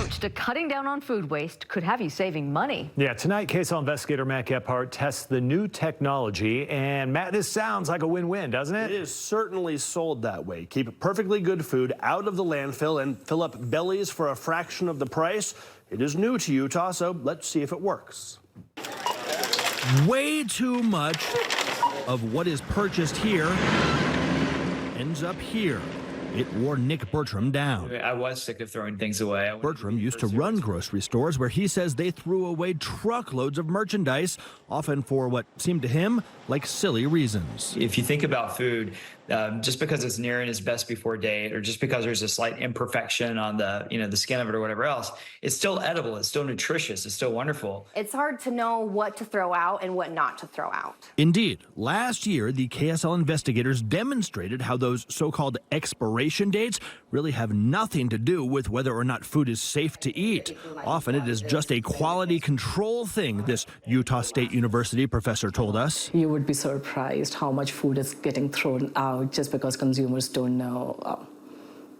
approach to cutting down on food waste could have you saving money. Yeah, tonight, KSL investigator Matt Gephardt tests the new technology. And Matt, this sounds like a win-win, doesn't it? It is certainly sold that way. Keep perfectly good food out of the landfill and fill up bellies for a fraction of the price. It is new to Utah, so let's see if it works. Way too much of what is purchased here ends up here. It wore Nick Bertram down. I was sick of throwing things away. Bertram used to run grocery stores where he says they threw away truckloads of merchandise, often for what seemed to him like silly reasons. If you think about food, just because it's nearing its best before date, or just because there's a slight imperfection on the skin of it or whatever else, it's still edible, it's still nutritious, it's still wonderful. It's hard to know what to throw out and what not to throw out. Indeed, last year the KSL investigators demonstrated how those so-called expiration dates really have nothing to do with whether or not food is safe to eat. Often it is just a quality control thing, this Utah State University professor told us. You would be surprised how much food is getting thrown out just because consumers don't know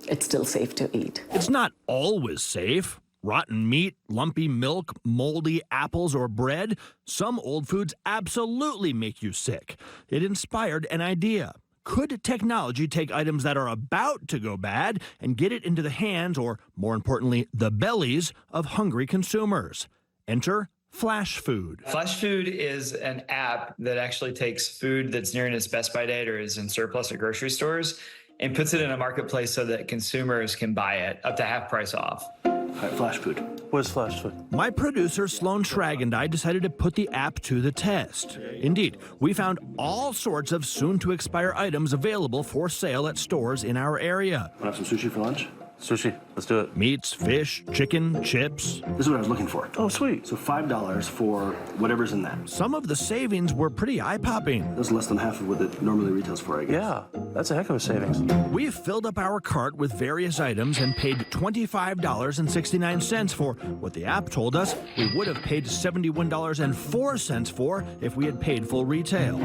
it's still safe to eat. It's not always safe. Rotten meat, lumpy milk, moldy apples, or bread. Some old foods absolutely make you sick. It inspired an idea. Could technology take items that are about to go bad and get it into the hands, or more importantly, the bellies of hungry consumers? Enter Flash Food. Flash Food is an app that actually takes food that's nearing its best by date or is in surplus at grocery stores and puts it in a marketplace so that consumers can buy it up to half price off. Flash Food. What is Flash Food? My producer, Sloan Schrag, and I decided to put the app to the test. Indeed, we found all sorts of soon-to-expire items available for sale at stores in our area. Want to have some sushi for lunch? Sushi. Let's do it. Meats, fish, chicken, chips. This is what I was looking for. Oh, sweet. So $5 for whatever's in that. Some of the savings were pretty eye-popping. That's less than half of what it normally retails for, I guess. Yeah, that's a heck of a savings. We filled up our cart with various items and paid $25.69 for what the app told us we would have paid $71.04 for if we had paid full retail.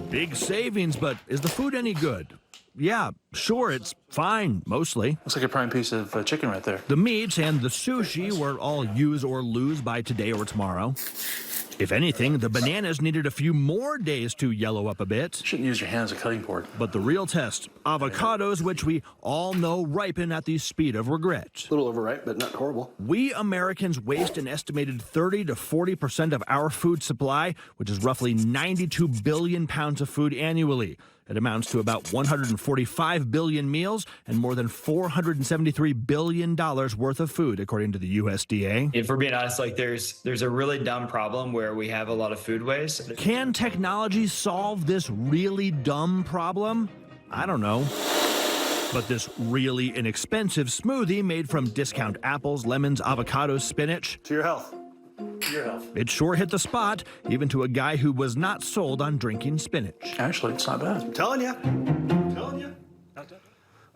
Big savings, but is the food any good? Yeah, sure, it's fine, mostly. Looks like a prime piece of chicken right there. The meats and the sushi were all use or lose by today or tomorrow. If anything, the bananas needed a few more days to yellow up a bit. Shouldn't use your hands as a cutting board. But the real test, avocados, which we all know ripen at the speed of regret. A little overripe, but not horrible. We Americans waste an estimated 30 to 40% of our food supply, which is roughly 92 billion pounds of food annually. It amounts to about 145 billion meals and more than $473 billion worth of food, according to the USDA. If we're being honest, there's a really dumb problem where we have a lot of food waste. Can technology solve this really dumb problem? I don't know. But this really inexpensive smoothie made from discount apples, lemons, avocados, spinach. To your health. It sure hit the spot, even to a guy who was not sold on drinking spinach. Actually, it's not bad. I'm telling you. All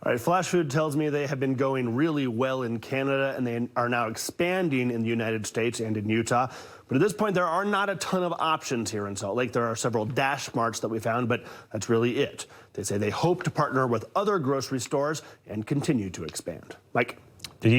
right, Flash Food tells me they have been going really well in Canada, and they are now expanding in the United States and in Utah. But at this point, there are not a ton of options here in Salt Lake. There are several Dash Marts that we found, but that's really it. They say they hope to partner with other grocery stores and continue to expand. Mike.